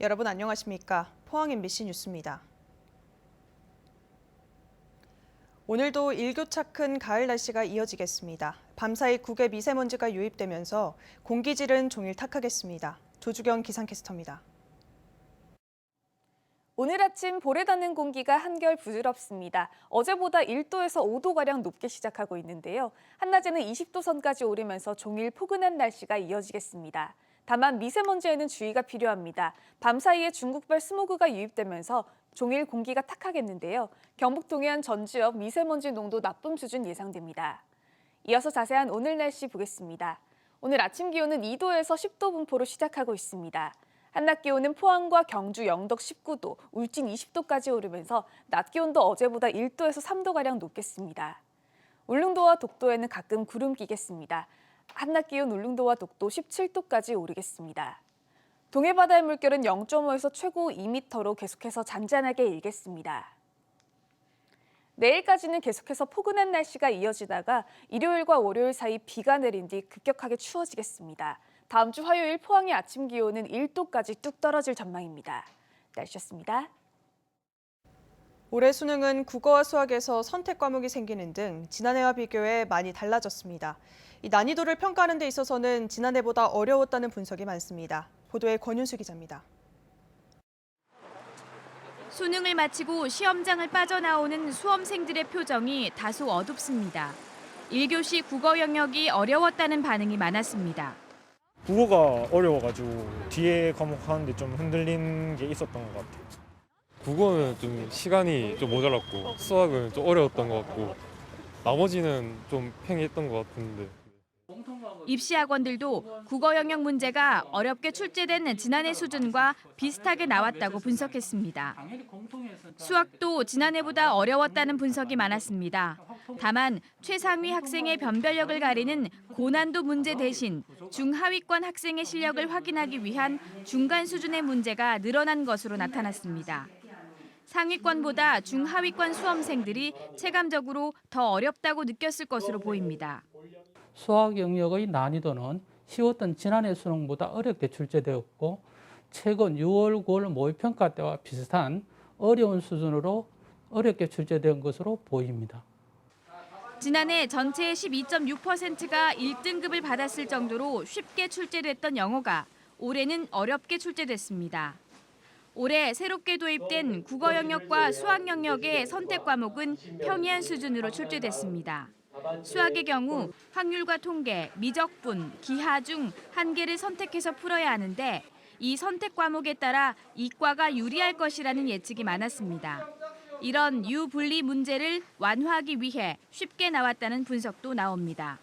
여러분 안녕하십니까? 포항 MBC 뉴스입니다. 오늘도 일교차 큰 가을 날씨가 이어지겠습니다. 밤사이 국외 미세먼지가 유입되면서 공기질은 종일 탁하겠습니다. 조주경 기상캐스터입니다. 오늘 아침 볼에 닿는 공기가 한결 부드럽습니다. 어제보다 1도에서 5도가량 높게 시작하고 있는데요. 한낮에는 20도 선까지 오르면서 종일 포근한 날씨가 이어지겠습니다. 다만 미세먼지에는 주의가 필요합니다. 밤사이에 중국발 스모그가 유입되면서 종일 공기가 탁하겠는데요. 경북 동해안 전 지역 미세먼지 농도 나쁨 수준 예상됩니다. 이어서 자세한 오늘 날씨 보겠습니다. 오늘 아침 기온은 2도에서 10도 분포로 시작하고 있습니다. 한낮 기온은 포항과 경주, 영덕 19도, 울진 20도까지 오르면서 낮 기온도 어제보다 1도에서 3도가량 높겠습니다. 울릉도와 독도에는 가끔 구름 끼겠습니다. 한낮 기온 울릉도와 독도 17도까지 오르겠습니다. 동해바다의 물결은 0.5에서 최고 2m로 계속해서 잔잔하게 일겠습니다. 내일까지는 계속해서 포근한 날씨가 이어지다가 일요일과 월요일 사이 비가 내린 뒤 급격하게 추워지겠습니다. 다음 주 화요일 포항의 아침 기온은 1도까지 뚝 떨어질 전망입니다. 날씨였습니다. 올해 수능은 국어와 수학에서 선택 과목이 생기는 등 지난해와 비교해 많이 달라졌습니다. 이 난이도를 평가하는 데 있어서는 지난해보다 어려웠다는 분석이 많습니다. 보도에 권윤수 기자입니다. 수능을 마치고 시험장을 빠져나오는 수험생들의 표정이 다소 어둡습니다. 1교시 국어 영역이 어려웠다는 반응이 많았습니다. 국어가 어려워가지고 뒤에 과목 하는데 좀 흔들린 게 있었던 것 같아요. 국어는 좀 시간이 좀 모자랐고 수학은 좀 어려웠던 것 같고 나머지는 좀 평이했던 것 같은데. 입시학원들도 국어 영역 문제가 어렵게 출제된 지난해 수준과 비슷하게 나왔다고 분석했습니다. 수학도 지난해보다 어려웠다는 분석이 많았습니다. 다만 최상위 학생의 변별력을 가리는 고난도 문제 대신 중하위권 학생의 실력을 확인하기 위한 중간 수준의 문제가 늘어난 것으로 나타났습니다. 상위권보다 중하위권 수험생들이 체감적으로 더 어렵다고 느꼈을 것으로 보입니다. 수학 영역의 난이도는 쉬웠던 지난해 수능보다 어렵게 출제되었고 최근 6월, 9월 모의평가 때와 비슷한 어려운 수준으로 어렵게 출제된 것으로 보입니다. 지난해 전체의 12.6%가 1등급을 받았을 정도로 쉽게 출제됐던 영어가 올해는 어렵게 출제됐습니다. 올해 새롭게 도입된 국어 영역과 수학 영역의 선택 과목은 평이한 수준으로 출제됐습니다. 수학의 경우 확률과 통계, 미적분, 기하 중 한 개를 선택해서 풀어야 하는데 이 선택 과목에 따라 이과가 유리할 것이라는 예측이 많았습니다. 이런 유분리 문제를 완화하기 위해 쉽게 나왔다는 분석도 나옵니다.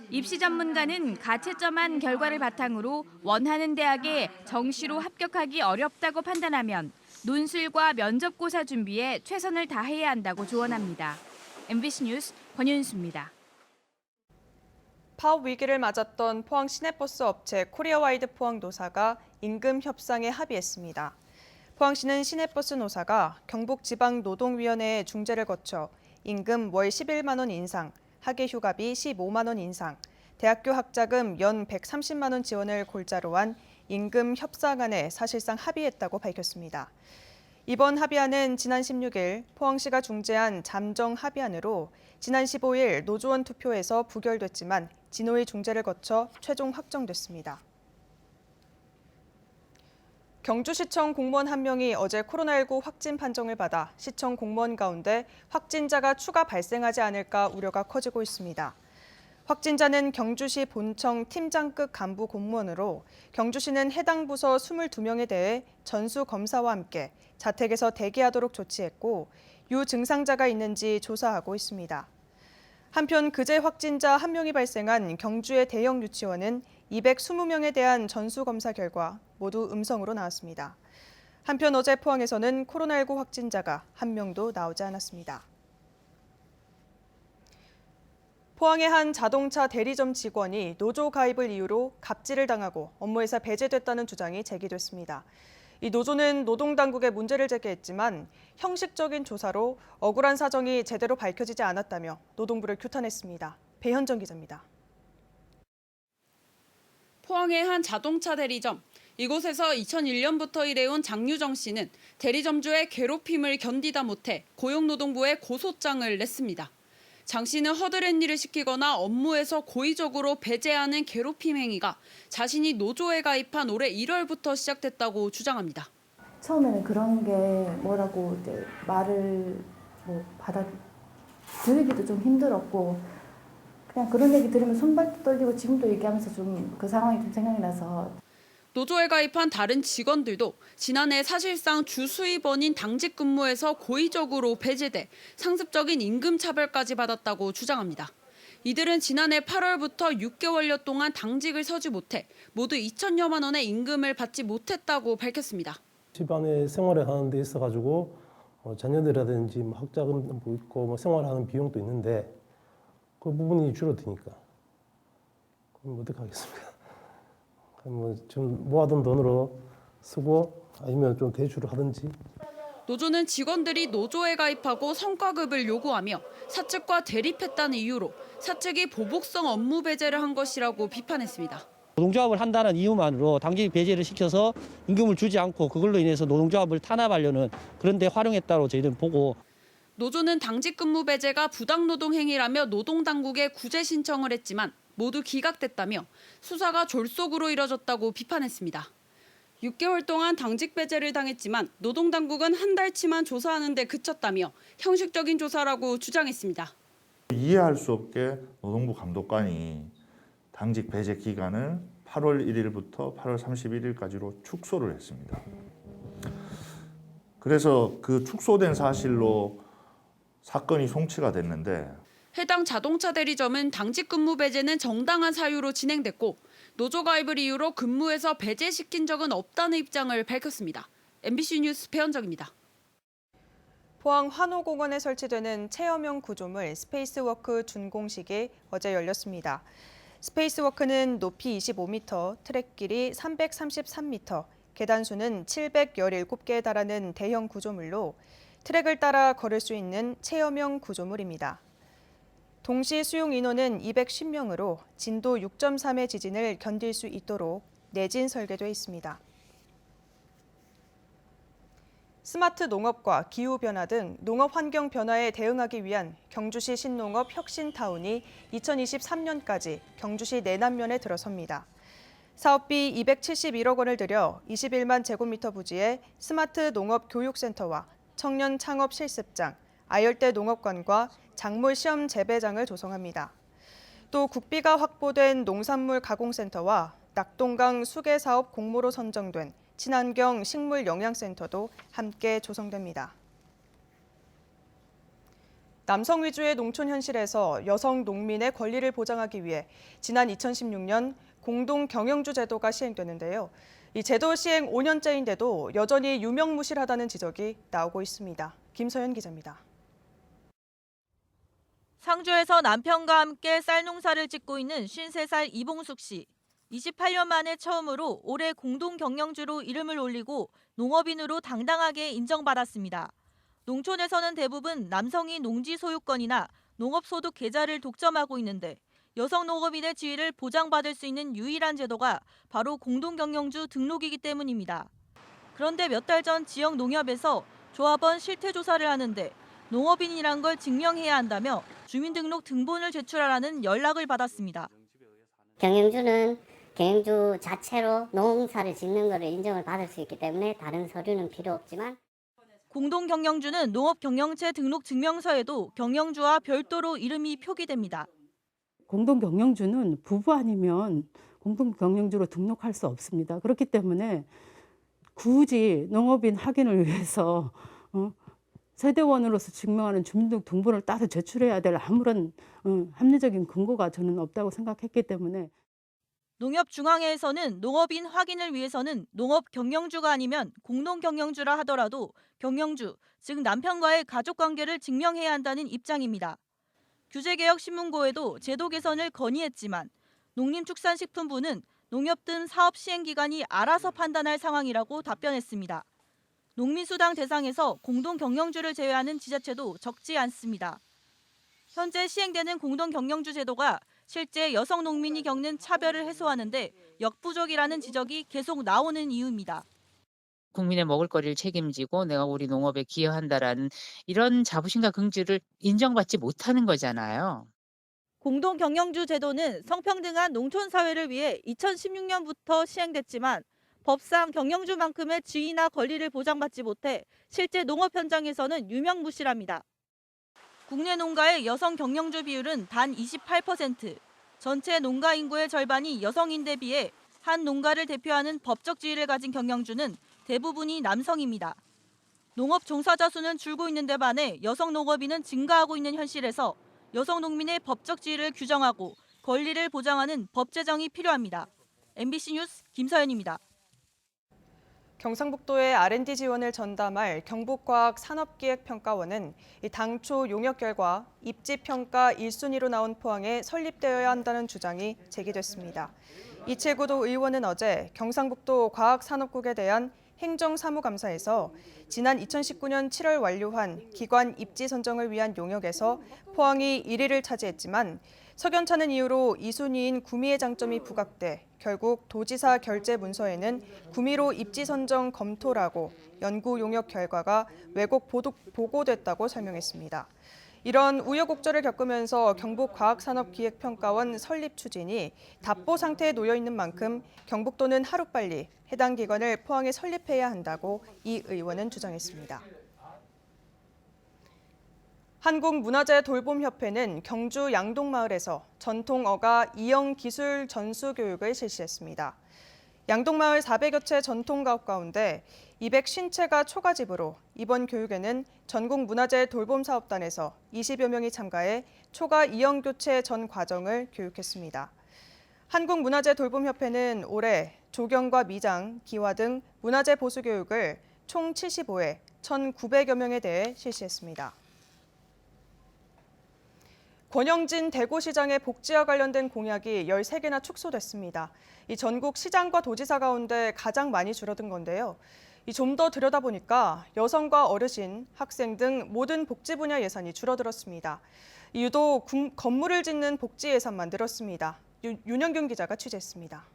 입시 전문가는 가채점한 결과를 바탕으로 원하는 대학에 정시로 합격하기 어렵다고 판단하면 논술과 면접고사 준비에 최선을 다해야 한다고 조언합니다. MBC 뉴스 권윤수입니다. 파업 위기를 맞았던 포항 시내버스 업체 코리아와이드 포항 노사가 임금 협상에 합의했습니다. 포항시는 시내버스 노사가 경북지방노동위원회의 중재를 거쳐 임금 월 11만 원 인상, 학예휴가비 15만 원 인상, 대학교 학자금 연 130만 원 지원을 골자로 한 임금 협상안에 사실상 합의했다고 밝혔습니다. 이번 합의안은 지난 16일 포항시가 중재한 잠정 합의안으로 지난 15일 노조원 투표에서 부결됐지만 진호의 중재를 거쳐 최종 확정됐습니다. 경주시청 공무원 한 명이 어제 코로나19 확진 판정을 받아 시청 공무원 가운데 확진자가 추가 발생하지 않을까 우려가 커지고 있습니다. 확진자는 경주시 본청 팀장급 간부 공무원으로 경주시는 해당 부서 22명에 대해 전수 검사와 함께 자택에서 대기하도록 조치했고 유증상자가 있는지 조사하고 있습니다. 한편 그제 확진자 1명이 발생한 경주의 대형 유치원은 220명에 대한 전수검사 결과 모두 음성으로 나왔습니다. 한편 어제 포항에서는 코로나19 확진자가 1명도 나오지 않았습니다. 포항의 한 자동차 대리점 직원이 노조 가입을 이유로 갑질을 당하고 업무에서 배제됐다는 주장이 제기됐습니다. 이 노조는 노동당국에 문제를 제기했지만 형식적인 조사로 억울한 사정이 제대로 밝혀지지 않았다며 노동부를 규탄했습니다. 배현정 기자입니다. 포항의 한 자동차 대리점. 이곳에서 2001년부터 일해온 장유정 씨는 대리점주의 괴롭힘을 견디다 못해 고용노동부에 고소장을 냈습니다. 장 씨는 허드렛 일을 시키거나 업무에서 고의적으로 배제하는 괴롭힘 행위가 자신이 노조에 가입한 올해 1월부터 시작됐다고 주장합니다. 처음에는 그런 게 뭐라고 이제 말을 받아들이기도 좀 힘들었고 그냥 그런 얘기 들으면 손발도 떨리고 지금도 얘기하면서 좀 그 상황이 좀 생각이 나서. 노조에 가입한 다른 직원들도 지난해 사실상 주수입원인 당직 근무에서 고의적으로 배제돼 상습적인 임금 차별까지 받았다고 주장합니다. 이들은 지난해 8월부터 6개월여 동안 당직을 서지 못해 모두 2천여만 원의 임금을 받지 못했다고 밝혔습니다. 집안에 생활을 하는 데 있어가지고 자녀들이라든지 학자금도 있고 생활하는 비용도 있는데 그 부분이 줄어드니까 그럼 어떻게 하겠습니까? 좀 모아둔 돈으로 쓰고 아니면 좀 대출을 하든지. 노조는 직원들이 노조에 가입하고 성과급을 요구하며 사측과 대립했다는 이유로 사측이 보복성 업무 배제를 한 것이라고 비판했습니다. 노동조합을 한다는 이유만으로 당직 배제를 시켜서 임금을 주지 않고 그걸로 인해서 노동조합을 탄압하려는 그런 데 활용했다고 저희는 보고. 노조는 당직 근무 배제가 부당노동 행위라며 노동당국에 구제 신청을 했지만 모두 기각됐다며 수사가 졸속으로 이뤄졌다고 비판했습니다. 6개월 동안 당직 배제를 당했지만 노동당국은 한 달치만 조사하는 데 그쳤다며 형식적인 조사라고 주장했습니다. 이해할 수 없게 노동부 감독관이 당직 배제 기간을 8월 1일부터 8월 31일까지로 축소를 했습니다. 그래서 그 축소된 사실로 사건이 송치가 됐는데 해당 자동차 대리점은 당직 근무 배제는 정당한 사유로 진행됐고 노조 가입을 이유로 근무에서 배제시킨 적은 없다는 입장을 밝혔습니다. MBC 뉴스 배현정입니다. 포항 환호공원에 설치되는 체험형 구조물 스페이스워크 준공식이 어제 열렸습니다. 스페이스워크는 높이 25m, 트랙 길이 333m, 계단 수는 717개에 달하는 대형 구조물로 트랙을 따라 걸을 수 있는 체험형 구조물입니다. 동시 수용 인원은 210명으로 진도 6.3의 지진을 견딜 수 있도록 내진 설계돼 있습니다. 스마트 농업과 기후변화 등 농업 환경 변화에 대응하기 위한 경주시 신농업 혁신타운이 2023년까지 경주시 내남면에 들어섭니다. 사업비 271억 원을 들여 21만 제곱미터 부지에 스마트 농업 교육센터와 청년 창업 실습장, 아열대 농업관과 작물 시험 재배장을 조성합니다. 또 국비가 확보된 농산물 가공센터와 낙동강 수계 사업 공모로 선정된 친환경 식물 영양센터도 함께 조성됩니다. 남성 위주의 농촌 현실에서 여성 농민의 권리를 보장하기 위해 지난 2016년 공동 경영주 제도가 시행되는데요. 이 제도 시행 5년째인데도 여전히 유명무실하다는 지적이 나오고 있습니다. 김서연 기자입니다. 상주에서 남편과 함께 쌀 농사를 짓고 있는 53살 이봉숙 씨. 28년 만에 처음으로 올해 공동경영주로 이름을 올리고 농업인으로 당당하게 인정받았습니다. 농촌에서는 대부분 남성이 농지 소유권이나 농업소득 계좌를 독점하고 있는데 여성 농업인의 지위를 보장받을 수 있는 유일한 제도가 바로 공동경영주 등록이기 때문입니다. 그런데 몇 달 전 지역 농협에서 조합원 실태조사를 하는데 농업인이란 걸 증명해야 한다며 주민등록 등본을 제출하라는 연락을 받았습니다. 경영주는 경영주 자체로 농사를 짓는 것을 인정을 받을 수 있기 때문에 다른 서류는 필요 없지만 공동경영주는 농업경영체 등록 증명서에도 경영주와 별도로 이름이 표기됩니다. 공동경영주는 부부 아니면 공동경영주로 등록할 수 없습니다. 그렇기 때문에 굳이 농업인 확인을 위해서 세대원으로서 증명하는 주민등록 등본을 따로 제출해야 될 아무런 합리적인 근거가 저는 없다고 생각했기 때문에 농협중앙회에서는 농업인 확인을 위해서는 농업경영주가 아니면 공동경영주라 하더라도 경영주, 즉 남편과의 가족관계를 증명해야 한다는 입장입니다. 규제개혁신문고에도 제도 개선을 건의했지만 농림축산식품부는 농협 등 사업 시행기관이 알아서 판단할 상황이라고 답변했습니다. 농민수당 대상에서 공동경영주를 제외하는 지자체도 적지 않습니다. 현재 시행되는 공동경영주 제도가 실제 여성 농민이 겪는 차별을 해소하는데 역부족이라는 지적이 계속 나오는 이유입니다. 국민의 먹을거리를 책임지고 내가 우리 농업에 기여한다라는 이런 자부심과 긍지를 인정받지 못하는 거잖아요. 공동경영주 제도는 성평등한 농촌사회를 위해 2016년부터 시행됐지만 법상 경영주만큼의 지위나 권리를 보장받지 못해 실제 농업 현장에서는 유명무실합니다. 국내 농가의 여성 경영주 비율은 단 28%, 전체 농가 인구의 절반이 여성인 데 비해 한 농가를 대표하는 법적 지위를 가진 경영주는 대부분이 남성입니다. 농업 종사자 수는 줄고 있는 데 반해 여성 농업인은 증가하고 있는 현실에서 여성 농민의 법적 지위를 규정하고 권리를 보장하는 법 제정이 필요합니다. MBC 뉴스 김서연입니다. 경상북도의 R&D 지원을 전담할 경북과학산업기획평가원은 당초 용역 결과 입지평가 1순위로 나온 포항에 설립되어야 한다는 주장이 제기됐습니다. 이채구도 의원은 어제 경상북도 과학산업국에 대한 행정사무감사에서 지난 2019년 7월 완료한 기관 입지 선정을 위한 용역에서 포항이 1위를 차지했지만 석연찮은 이유로 2순위인 구미의 장점이 부각돼 결국 도지사 결재 문서에는 구미로 입지 선정 검토라고 연구 용역 결과가 왜곡 보고됐다고 설명했습니다. 이런 우여곡절을 겪으면서 경북과학산업기획평가원 설립 추진이 답보 상태에 놓여 있는 만큼 경북도는 하루빨리 해당 기관을 포항에 설립해야 한다고 이 의원은 주장했습니다. 한국문화재돌봄협회는 경주 양동마을에서 전통어가 이영 기술 전수 교육을 실시했습니다. 양동마을 400여 채 전통가옥 가운데 250채가 초가집으로 이번 교육에는 전국문화재돌봄사업단에서 20여 명이 참가해 초가 이영 교체 전 과정을 교육했습니다. 한국문화재돌봄협회는 올해 조경과 미장, 기화 등 문화재 보수 교육을 총 75회 1,900여 명에 대해 실시했습니다. 권영진 대구시장의 복지와 관련된 공약이 13개나 축소됐습니다. 이 전국 시장과 도지사 가운데 가장 많이 줄어든 건데요. 좀 더 들여다보니까 여성과 어르신, 학생 등 모든 복지 분야 예산이 줄어들었습니다. 유독 건물을 짓는 복지 예산만 늘었습니다. 윤영균 기자가 취재했습니다.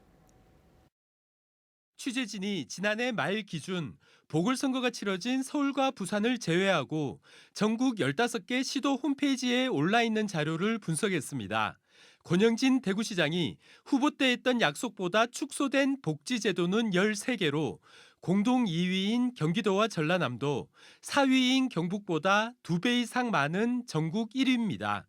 취재진이 지난해 말 기준 보궐선거가 치러진 서울과 부산을 제외하고 전국 15개 시도 홈페이지에 올라있는 자료를 분석했습니다. 권영진 대구시장이 후보 때 했던 약속보다 축소된 복지제도는 13개로 공동 2위인 경기도와 전라남도, 4위인 경북보다 2배 이상 많은 전국 1위입니다.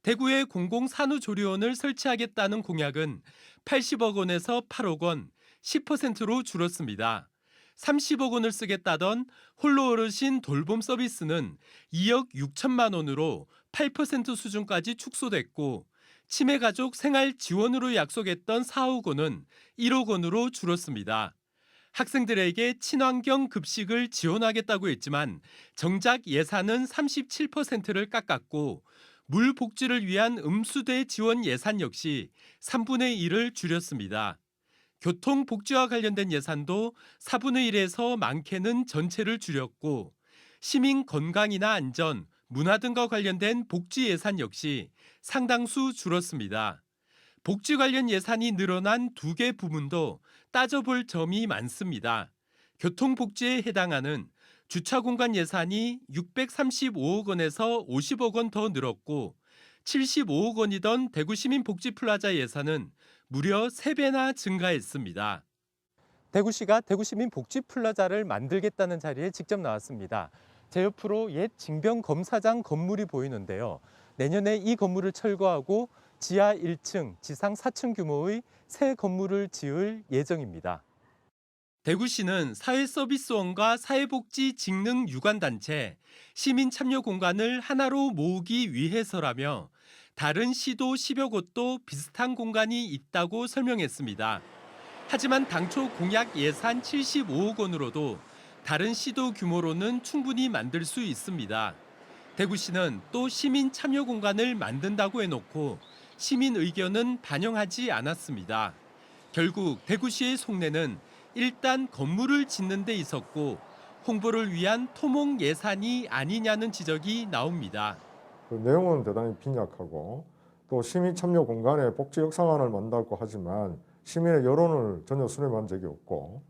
대구에 공공산후조리원을 설치하겠다는 공약은 80억 원에서 8억 원, 10%로 줄었습니다. 30억 원을 쓰겠다던 홀로 어르신 돌봄 서비스는 2억 6천만 원으로 8% 수준까지 축소됐고 치매가족 생활 지원으로 약속했던 4억 원은 1억 원으로 줄었습니다. 학생들에게 친환경 급식을 지원하겠다고 했지만 정작 예산은 37%를 깎았고 물 복지를 위한 음수대 지원 예산 역시 3분의 1을 줄였습니다. 교통 복지와 관련된 예산도 4분의 1에서 많게는 전체를 줄였고 시민 건강이나 안전, 문화 등과 관련된 복지 예산 역시 상당수 줄었습니다. 복지 관련 예산이 늘어난 2개 부문도 따져볼 점이 많습니다. 교통복지에 해당하는 주차공간 예산이 635억 원에서 50억 원 더 늘었고 75억 원이던 대구시민복지플라자 예산은 무려 3배나 증가했습니다. 대구시가 대구시민복지플라자를 만들겠다는 자리에 직접 나왔습니다. 제 옆으로 옛 징병검사장 건물이 보이는데요. 내년에 이 건물을 철거하고 지하 1층, 지상 4층 규모의 새 건물을 지을 예정입니다. 대구시는 사회서비스원과 사회복지 직능 유관단체, 시민참여공간을 하나로 모으기 위해서라며 다른 시도 10여 곳도 비슷한 공간이 있다고 설명했습니다. 하지만 당초 공약 예산 75억 원으로도 다른 시도 규모로는 충분히 만들 수 있습니다. 대구시는 또 시민 참여 공간을 만든다고 해놓고 시민 의견은 반영하지 않았습니다. 결국 대구시의 속내는 일단 건물을 짓는 데 있었고 홍보를 위한 토목 예산이 아니냐는 지적이 나옵니다. 그 내용은 대단히 빈약하고 또 또 시민 참여 공간의 복지 역상안을 만들었고 하지만 시민의 여론을 전혀 수렴한 적이 없고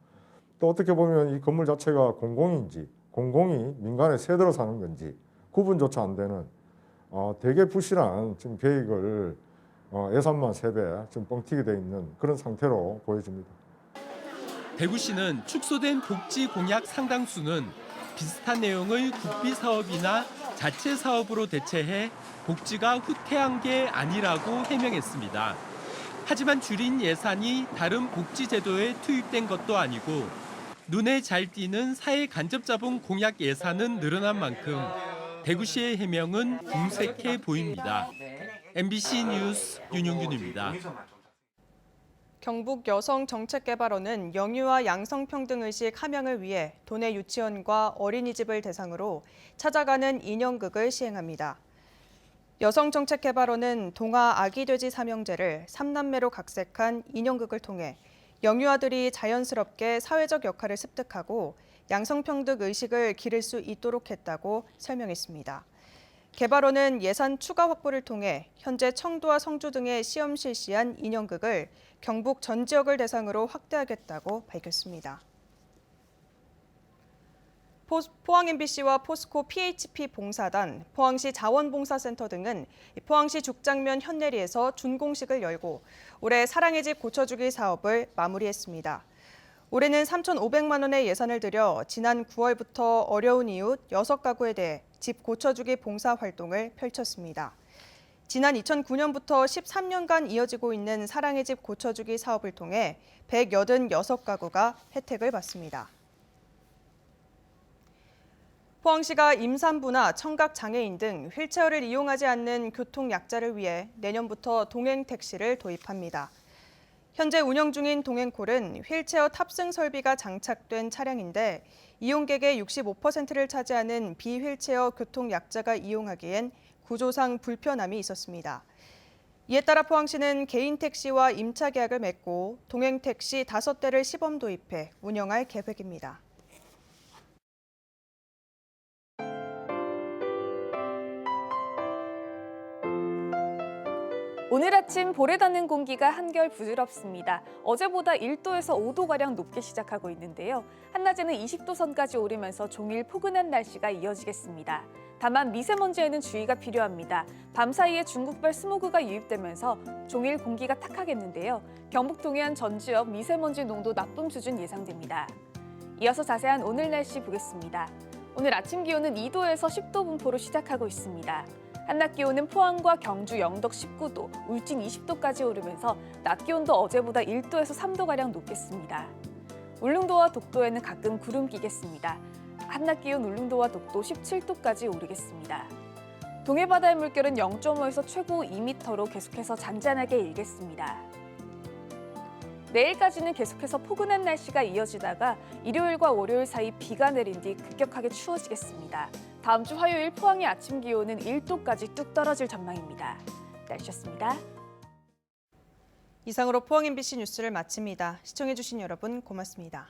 또 어떻게 보면 이 건물 자체가 공공인지 공공이 민간에 세대로 사는 건지 구분조차 안 되는 되게 부실한 지금 계획을 예산만 3배 지금 뻥튀기 돼 있는 그런 상태로 보여집니다. 대구시는 축소된 복지 공약 상당수는 비슷한 내용의 국비 사업이나 자체 사업으로 대체해 복지가 후퇴한 게 아니라고 해명했습니다. 하지만 줄인 예산이 다른 복지 제도에 투입된 것도 아니고 눈에 잘 띄는 사회 간접자본 공약 예산은 늘어난 만큼 대구시의 해명은 궁색해 보입니다. MBC 뉴스 윤용균입니다. 경북 여성정책개발원은 영유아 양성평등의식 함양을 위해 도내 유치원과 어린이집을 대상으로 찾아가는 인형극을 시행합니다. 여성정책개발원은 동아 아기돼지 삼형제를 3남매로 각색한 인형극을 통해 영유아들이 자연스럽게 사회적 역할을 습득하고 양성평등 의식을 기를 수 있도록 했다고 설명했습니다. 개발원은 예산 추가 확보를 통해 현재 청도와 성주 등의 시험 실시한 인형극을 경북 전 지역을 대상으로 확대하겠다고 밝혔습니다. 포항 MBC와 포스코 PHP 봉사단, 포항시 자원봉사센터 등은 포항시 죽장면 현내리에서 준공식을 열고 올해 사랑의 집 고쳐주기 사업을 마무리했습니다. 올해는 3,500만 원의 예산을 들여 지난 9월부터 어려운 이웃 6가구에 대해 집 고쳐주기 봉사 활동을 펼쳤습니다. 지난 2009년부터 13년간 이어지고 있는 사랑의 집 고쳐주기 사업을 통해 186가구가 혜택을 받습니다. 포항시가 임산부나 청각장애인 등 휠체어를 이용하지 않는 교통약자를 위해 내년부터 동행택시를 도입합니다. 현재 운영 중인 동행콜은 휠체어 탑승 설비가 장착된 차량인데 이용객의 65%를 차지하는 비휠체어 교통약자가 이용하기엔 구조상 불편함이 있었습니다. 이에 따라 포항시는 개인 택시와 임차 계약을 맺고 동행택시 5대를 시범 도입해 운영할 계획입니다. 오늘 아침 볼에 닿는 공기가 한결 부드럽습니다. 어제보다 1도에서 5도가량 높게 시작하고 있는데요. 한낮에는 20도 선까지 오르면서 종일 포근한 날씨가 이어지겠습니다. 다만 미세먼지에는 주의가 필요합니다. 밤 사이에 중국발 스모그가 유입되면서 종일 공기가 탁하겠는데요. 경북 동해안 전 지역 미세먼지 농도 나쁨 수준 예상됩니다. 이어서 자세한 오늘 날씨 보겠습니다. 오늘 아침 기온은 2도에서 10도 분포로 시작하고 있습니다. 한낮 기온은 포항과 경주, 영덕 19도, 울진 20도까지 오르면서 낮 기온도 어제보다 1도에서 3도가량 높겠습니다. 울릉도와 독도에는 가끔 구름 끼겠습니다. 한낮 기온 울릉도와 독도 17도까지 오르겠습니다. 동해바다의 물결은 0.5에서 최고 2m로 계속해서 잔잔하게 일겠습니다. 내일까지는 계속해서 포근한 날씨가 이어지다가 일요일과 월요일 사이 비가 내린 뒤 급격하게 추워지겠습니다. 다음 주 화요일 포항의 아침 기온은 1도까지 뚝 떨어질 전망입니다. 날씨였습니다. 이상으로 포항 MBC 뉴스를 마칩니다. 시청해주신 여러분 고맙습니다.